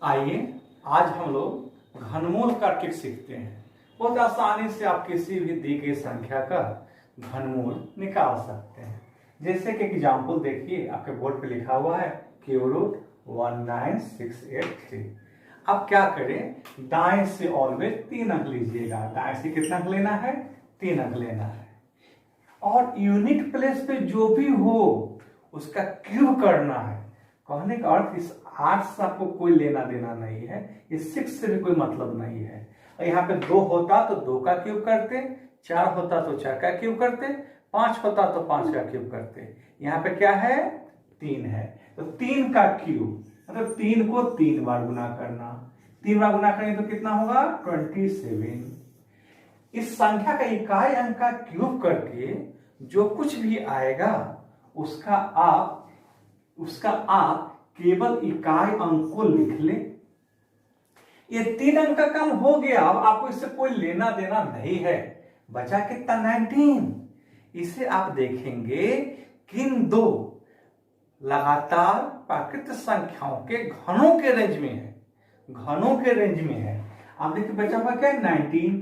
आइए आज हम लोग घनमूल का ट्रिक सीखते हैं। बहुत आसानी से आप किसी भी दी गई संख्या का घनमूल निकाल सकते हैं। जैसे कि एग्जाम्पल देखिए, आपके बोर्ड पे लिखा हुआ है √19683। अब क्या करें, दाएं से ऑलवेज 3 अंक लीजिएगा। दाएं से कितना अंक लेना है? 3 अंक लेना है। और यूनिट प्लेस पे जो भी हो उसका क्यूब करना है। कहने का अर्थ इस 8 से आपको कोई लेना देना नहीं है, इस 6 से भी कोई मतलब नहीं है। और यहाँ पे 2 होता तो 2 का क्यूब करते, 4 होता तो 4 का क्यूब करते, 5 होता तो 5 का क्यूब करते। यहाँ पे क्या है? 3 है, तो 3 का क्यूब मतलब 3 को 3 बार गुना करना। 3 बार गुना करेंगे तो कितना होगा? 27। इस संख्या का इकाई अंक का क्यूब करके जो कुछ भी आएगा उसका आप केवल इकाई अंक को लिख ले। ये 3 अंक का काम हो गया। अब आपको इससे कोई लेना देना नहीं है। बचा कितना? 19। इसे आप देखेंगे किन 2 लगातार प्राकृत संख्याओं के घनों के रेंज में है। घनों के रेंज में है। आप देखिए बचा हुआ क्या है? 19।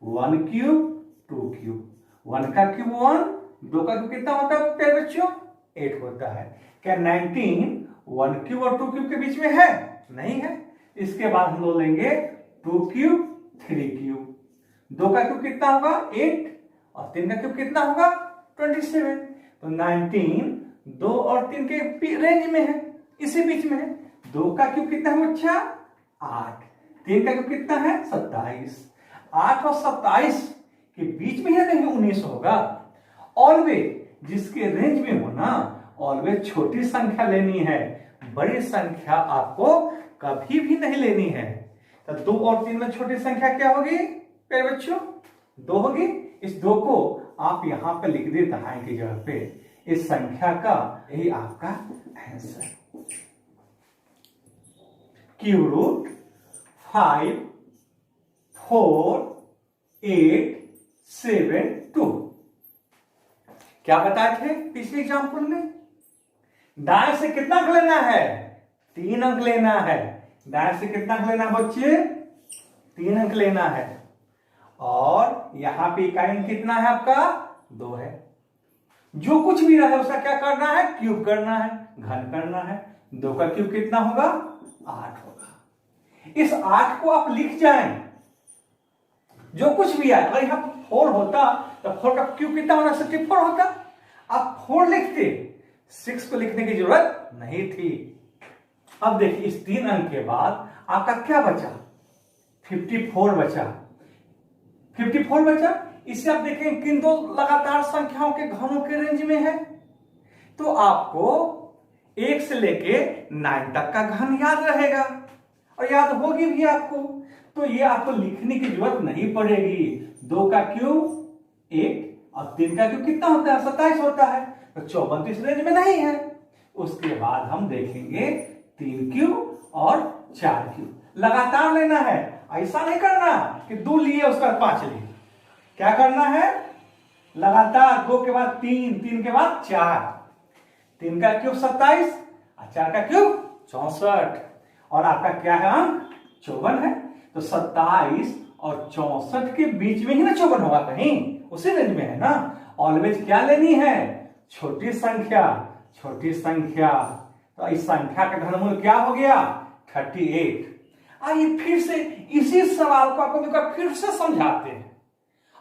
1 क्यूब 2 क्यूब। 1 का क्यूब 1, 2 का क्यूब कितना होता है प्यारे बच्चों? 8 होता है। क्या 19 1 क्यूब और 2 क्यूब के बीच में है? नहीं है। इसके बाद हम लोग लेंगे 2 क्यूब 3 क्यूब। 2 का क्यूब कितना होगा? 8 और 3 का क्यूब कितना होगा? 27। तो 19 2 और 3 के रेंज में है, इसी बीच में है। 2 का क्यूब कितना है बच्चा? 8। 3 का क्यूब कितना है? 27। 8 और 27 के बीच में है, कहीं 19 होगा। ऑलवेज जिसके रेंज में हो ना, ऑलवेज छोटी संख्या लेनी है, बड़ी संख्या आपको कभी भी नहीं लेनी है। तो 2 और 3 में छोटी संख्या क्या होगी प्यारे बच्चों? 2 होगी। इस 2 को आप यहां पे लिख दे दहाई की जगह पे। इस संख्या का यही आपका आंसर। Cube root 5 4 8 7 2। क्या बताए थे पिछले एग्जाम्पल में? दाएं से कितना अंक लेना है? 3 अंक लेना है। दाएं से कितना अंक लेना है बच्चे? 3 अंक लेना है। और यहां पे इकाई कितना है आपका? 2 है। जो कुछ भी रहे उसका क्या करना है? क्यूब करना है, घन करना है। 2 का क्यूब कितना होगा? 8 होगा। इस 8 को आप लिख जाएं, जो कुछ भी आए। अगर यहां 4 होता तो 4 का क्यूब कितना होना? 64 होता। आप 4 लिखते, 6 को लिखने की जरूरत नहीं थी। अब देखिए इस 3 अंक के बाद आपका क्या बचा? 54 बचा। 54 बचा। इसे आप देखें किन 2 लगातार संख्याओं के घनों के रेंज में है। तो आपको 1 से लेके 9 तक का घन याद रहेगा और याद होगी भी आपको। तो ये आपको लिखने की जरूरत नहीं पड़ेगी। 2 का क्यूब 1 और 3 का क्यूब कितना होता है? 27 होता है। तो 54 इस रेंज में नहीं है। उसके बाद हम देखेंगे 3 क्यूब और 4 क्यूब। लगातार लेना है, ऐसा नहीं करना कि 2 लिए उसका 5 लिए। क्या करना है? लगातार 2 के बाद 3, 3 के बाद 4। 3 का क्यूब 27 और 4 का क्यूब 64। और आपका क्या है अंक? 54 है। तो 27 और 64 के बीच में ही ना 54 होगा, कहीं उसी रेंज में है ना। ऑलवेज क्या लेनी है? छोटी संख्या। छोटी संख्या। तो इस संख्या का घनमूल क्या हो गया? 38। आइए फिर से इसी सवाल को आपको फिर से समझाते हैं,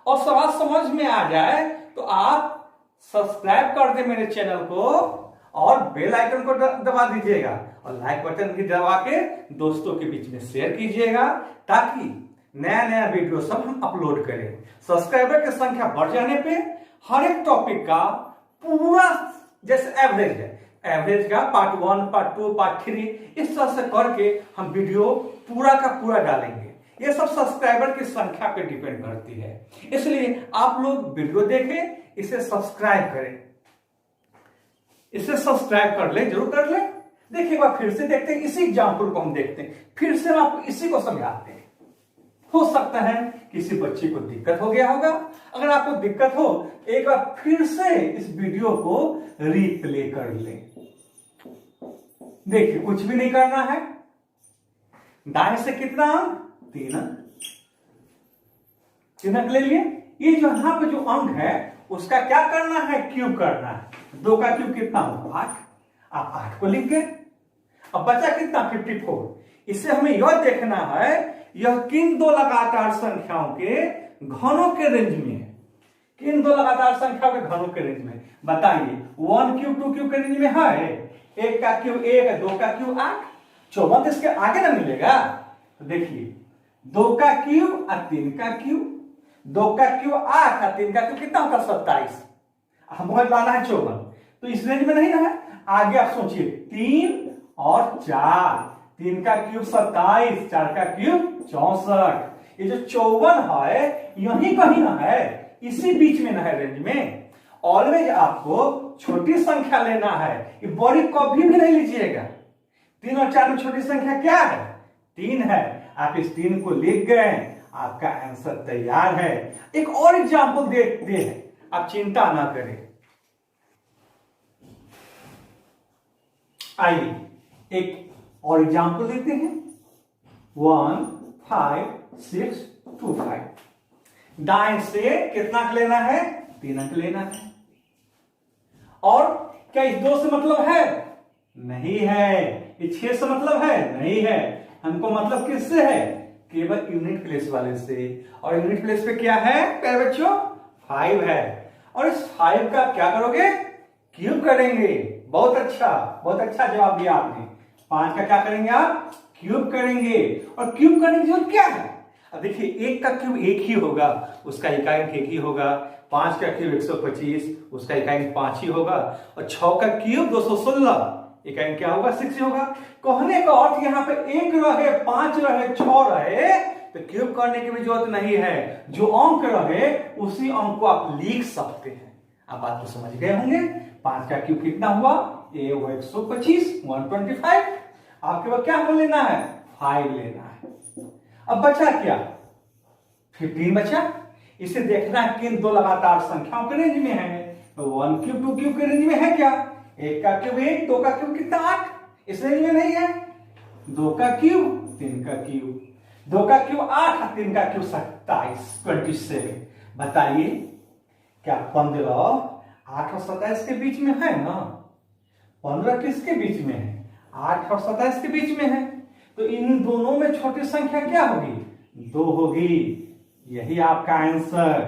और सवाल समझ में आ जाए तो आप सब्सक्राइब कर दे मेरे चैनल को और बेल आइकन को दबा दीजिएगा और लाइक बटन भी दबा के दोस्तों के बीच में शेयर कीजिएगा, ताकि नया नया वीडियो सब हम अपलोड करें। सब्सक्राइबर की संख्या बढ़ जाने पे हर एक टॉपिक का पूरा, जैसे एवरेज है, एवरेज का पार्ट 1 पार्ट 2 पार्ट 3 इस तरह से करके हम वीडियो पूरा का पूरा डालेंगे। ये सब सब्सक्राइबर की संख्या पे डिपेंड करती है। इसलिए आप लोग वीडियो देखें, इसे सब्सक्राइब करें। इसे सब्सक्राइब कर ले, जरूर कर ले। देखिए एक बार फिर से देखते हैं, इसी एग्जाम्पल को हम देखते हैं, फिर से हम आपको इसी को समझाते हैं। हो सकता है किसी बच्चे को दिक्कत हो गया होगा। अगर आपको दिक्कत हो, एक बार फिर से इस वीडियो को रिप्ले कर लें। देखिए कुछ भी नहीं करना है, दाएं से कितना अंक? 3 अंक। 3 अंक ले लिए। ये जो यहां पे जो अंक है उसका क्या करना है? क्यूब करना है। 2 का क्यूब कितना होगा? 8। आप 8 को लिख गए। अब बचा कितना? 54। इससे हमें यह देखना है यह किन दो लगातार संख्याओं के घनों के रेंज में है। किन दो लगातार संख्याओं के घनों के रेंज में? बताइए। 1 क्यूब 2 क्यूब के रेंज में है। 1 का क्यूब 1, 2 का क्यूब 8। 54 इसके आगे ना मिलेगा। तो देखिए 2 का क्यूब और 3 का क्यूब। 2 का क्यूब 8 और 3 का क्यूब कितना होगा? 27। हमें लाना है 54। तो इस रेंज में नहीं है। आगे आप सोचिए 3 और 4। 3 का क्यूब 27, 4 का क्यूब 64। ये जो 54 है यही कहीं ना है, इसी बीच में ना है रेंज में। ऑलवेज आपको छोटी संख्या लेना है। ये बड़ी कभी भी नहीं लीजिएगा। 3 और 4 में छोटी संख्या क्या है? 3 है। आप इस 3 को लिख गए, आपका आंसर तैयार है। एक और एग्जांपल देखते हैं, आप चिंता ना करें। आइए एक और एग्जांपल लेते हैं। 1 5 6 2 5। दाएं से कितना अंक लेना है? 3 अंक लेना है। और क्या इस 2 से मतलब है? नहीं है। ये 6 से मतलब है? नहीं है। हमको मतलब किससे है? केवल यूनिट प्लेस वाले से। और यूनिट प्लेस पे क्या है प्यारे बच्चों? 5 है। और इस 5 का क्या करोगे? क्यूब करेंगे। बहुत अच्छा जवाब दिया आपने। 5 का क्या करेंगे आप? क्यूब करेंगे। और क्यूब करने की जरूरत क्या है? अब देखिए 1 का क्यूब 1 ही होगा, उसका इकाई अंक 1 ही होगा। 5 का क्यूब 125, उसका इकाई अंक 5 ही होगा। और 6 का क्यूब 216, इकाई अंक क्या होगा? 6 ही होगा। कहने का अर्थ यहाँ पे 1 रहे, 5 रहे, 6 रहे तो क्यूब करने की भी जरूरत नहीं है। जो अंक रहे उसी अंक को आप लिख सकते हैं। आप बात को समझ गए होंगे। 5 का क्यूब कितना हुआ? ये हुआ 125, 125। आपके पास क्या लेना है? 5 लेना है। अब बचा क्या? 15 बचा। इसे देखना है किन दो लगातार संख्याओं के रेंज में है। तो 1 क्यूब 2 क्यूब के रेंज में है क्या? 1 का क्यूब 1, 2 का क्यूब कितना? 8। इस रेंज में नहीं है। 2 का क्यूब 3 का क्यूब। 2 का क्यूब 8 और 3 का क्यूब 27। बताइए क्या 15 8 और 27 के बीच में है ना? 15 किसके बीच में है? 8 और 27 के बीच में है। तो इन दोनों में छोटी संख्या क्या होगी? 2 होगी। यही आपका आंसर।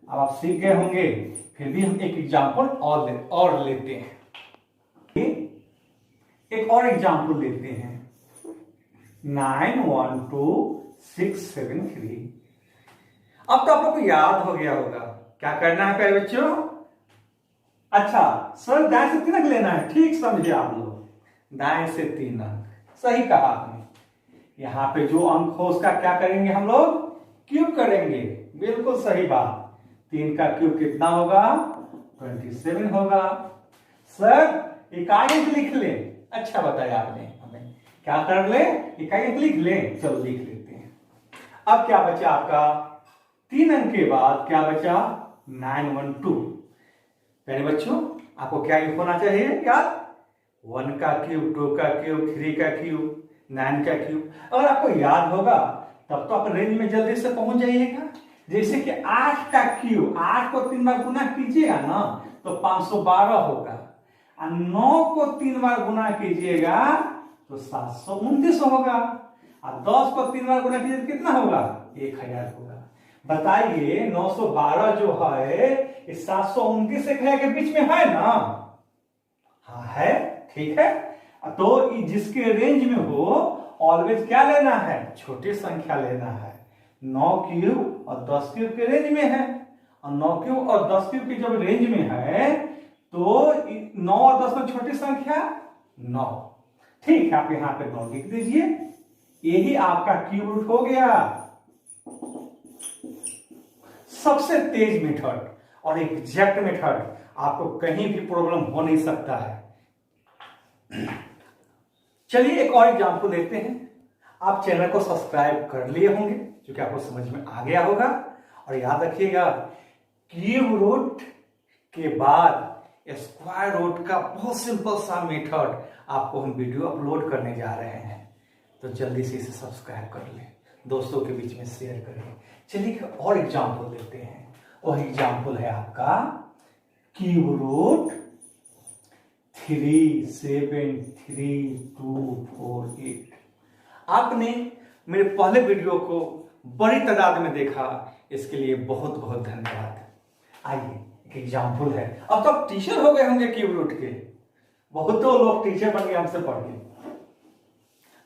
अब आप सीख गए होंगे। फिर भी हम एक एग्जांपल और लेते हैं। एक और एग्जांपल लेते हैं। 9 1 2 6 7 3। अब तो आप लोग को याद हो गया होगा क्या करना है प्यारे बच्चों? अच्छा सर दाएं से 3 अंक लेना है। ठीक समझे आप लोग। दाएं से 3 अंक, सही कहा आपने। यहां पे जो अंक हो उसका क्या करेंगे हम लोग? क्यूब करेंगे। बिल्कुल सही बात। 3 का क्यूब कितना होगा? 27 होगा। सर इकाई अंक लिख ले। अच्छा बताया आपने हमें। क्या कर ले? इकाई अंक लिख ले। चलो लिख लेते हैं। अब क्या बचा आपका? 3 अंक के बाद क्या बचा? 9 1 2। पहले बच्चों आपको क्या होना चाहिए यार? 1 का क्यूब, 2 का क्यूब, 3 का क्यूब, 9 का क्यूब। अगर आपको याद होगा तब तो आप रेंज में जल्दी से पहुंच जाइएगा। जैसे कि 8 का क्यूब, 8 को 3 बार गुना कीजिएगा ना तो 512 होगा। और 9 को 3 बार गुना कीजिएगा तो 729 होगा। और 10 को 3 बार गुना कीजिए तो कितना होगा? 1000 होगा। बताइए 912 जो है इस 729 के बीच में है ना? हाँ है। ठीक है। तो जिसके रेंज में हो ऑलवेज क्या लेना है? छोटी संख्या लेना है। 9 क्यूब और 10 क्यूब के रेंज में है। और 9 क्यूब और 10 क्यूब की जब रेंज में है तो 9 और 10 में छोटी संख्या 9। ठीक है। आप यहां पे 9 लिख दीजिए। यही आपका क्यूब रूट हो गया। सबसे तेज मेथड और एग्जैक्ट मेथड। आपको कहीं भी प्रॉब्लम हो नहीं सकता है। चलिए एक और एग्जांपल लेते हैं। आप चैनल को सब्सक्राइब कर लिए होंगे क्योंकि आपको समझ में आ गया होगा। और याद रखिएगा क्यूब रूट के बाद स्क्वायर रूट का बहुत सिंपल सा मेथड आपको हम वीडियो अपलोड करने जा रहे हैं। तो जल्दी से इसे सब्सक्राइब कर लें, दोस्तों के बीच में शेयर करें। चलिए और एग्जाम्पल देते हैं। वह एग्जाम्पल है आपका क्यूब रूट 3, 7, 3, 2, 4, 8। आपने मेरे पहले वीडियो को बड़ी तादाद में देखा, इसके लिए बहुत बहुत धन्यवाद। आइए एक एग्जाम्पल है। अब तो आप टीचर हो गए होंगे क्यूब रूट के, बहुत तो लोग टीचर बन गए हमसे पढ़ के।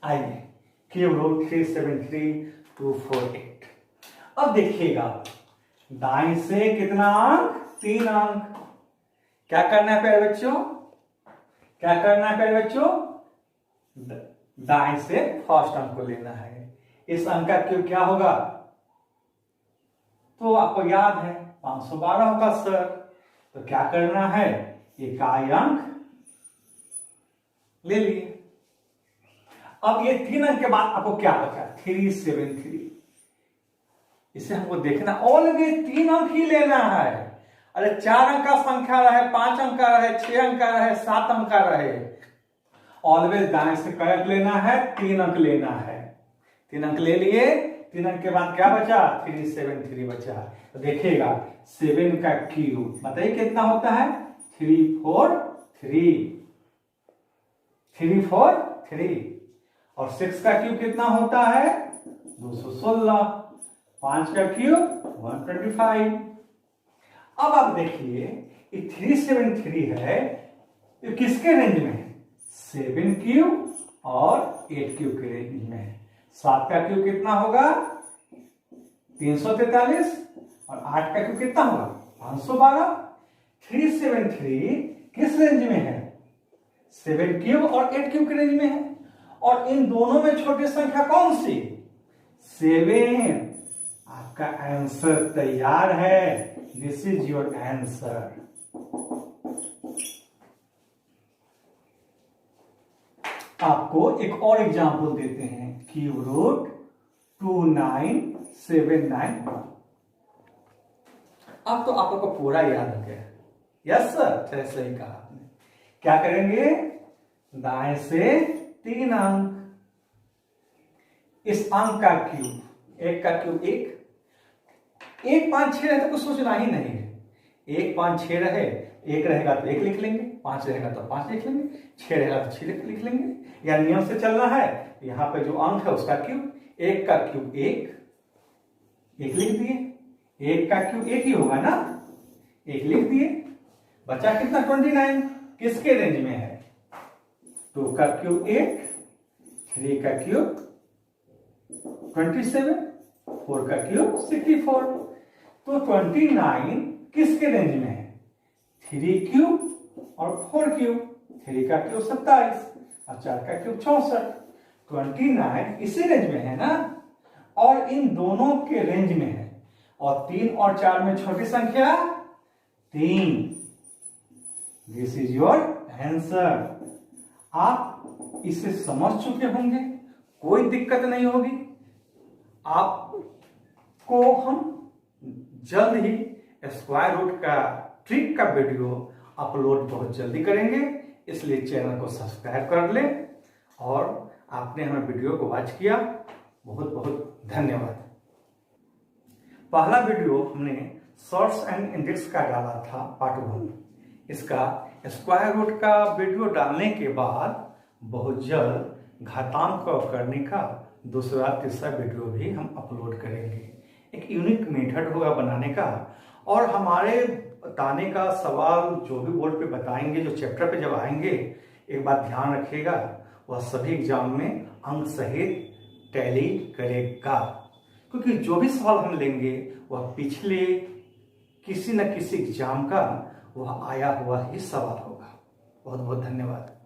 आइए क्यूब रूट 3, 7, 3, 2, 4, 8। अब देखिएगा दाएं से कितना अंक, 3 अंक। क्या करना है प्यारे बच्चों, क्या करना है प्यारे बच्चों, दाएं से फर्स्ट अंक को लेना है। इस अंक का क्यूब क्या होगा, तो आपको याद है 512 होगा सर। तो क्या करना है, इकाई अंक ले लिए। अब ये 3 अंक के बाद आपको क्या बचा, 3, 7, 3। इसे हमको देखना, और लगे 3 अंक ही लेना है। अरे 4 अंक का संख्या रहे, 5 अंक का रहे, 6 अंक का रहे, 7 अंक का रहे, ऑलवेज दाएं से क्या अंक लेना है, 3 अंक लेना है। 3 अंक ले लिए, 3 अंक के बाद क्या बचा, 3, 7, 3 बचा। तो देखिएगा 7 का क्यूब बताइए कितना होता है, 3, 4, 3, 3, 4, 3। और 6 का क्यूब कितना होता है, 216। 5 का क्यूब 125। अब आप देखिए ये 373 है, ये किसके रेंज में है, 7 क्यूब और 8 क्यूब के रेंज में है। 7 का क्यूब कितना होगा, 343, और 8 का क्यूब कितना होगा, 512। 373 किस रेंज में है, 7 क्यूब और 8 क्यूब के रेंज में है। और इन दोनों में छोटी संख्या कौन सी, 7। आपका आंसर तैयार है, दिस इज योर आंसर। आपको एक और एग्जांपल देते हैं, क्यूब रूट 29791। अब तो आप लोग को पूरा याद हो गया, यस सर, सही कहा आपने। क्या करेंगे, दाएं से 3 अंक, इस अंक का क्यूब, 1 का क्यूब 1, 1, 5, 6 रहे तो कुछ सोचना ही नहीं है। 1, 5, 6 रहे, 1 रहेगा तो 1 लिख लेंगे, 5 रहेगा तो 5 लिख लेंगे, 6 रहेगा तो 6 लिख लेंगे। या नियम से चलना है, यहां पे जो अंक है उसका क्यूब, 1 का क्यूब 1 लिख दिए, 1 का क्यूब 1 ही होगा ना, 1 लिख दिए। बचा कितना, 29। किसके रेंज में है, 2 का क्यूब 8, 3 का क्यूब 27, 4 का क्यूब 64। तो 29 किसके रेंज में है, 3 क्यूब और 4 क्यूब। 3 का क्यूब 27 और 4 का क्यूब 64। 29 इसी रेंज में है ना, और इन दोनों के रेंज में है। और 3 और 4 में छोटी संख्या 3। This is your answer. आप इसे समझ चुके होंगे, कोई दिक्कत नहीं होगी। आपको हम जल्द ही स्क्वायर रूट का ट्रिक का वीडियो अपलोड बहुत जल्दी करेंगे, इसलिए चैनल को सब्सक्राइब कर लें। और आपने हमें वीडियो को वॉच किया, बहुत बहुत धन्यवाद। पहला वीडियो हमने शॉर्ट्स एंड इंडेक्स का डाला था, पार्ट 1। इसका स्क्वायर रूट का वीडियो डालने के बाद बहुत जल्द घातांक करने का दूसरा तीसरा वीडियो भी हम अपलोड करेंगे। एक यूनिक मेथड होगा बनाने का, और हमारे बताने का सवाल जो भी बोर्ड पे बताएंगे, जो चैप्टर पे जब आएंगे, एक बात ध्यान रखिएगा, वह सभी एग्जाम में अंक सहित टैली करेगा। क्योंकि जो भी सवाल हम लेंगे वह पिछले किसी न किसी एग्जाम का वह आया हुआ ही सवाल होगा। बहुत बहुत धन्यवाद।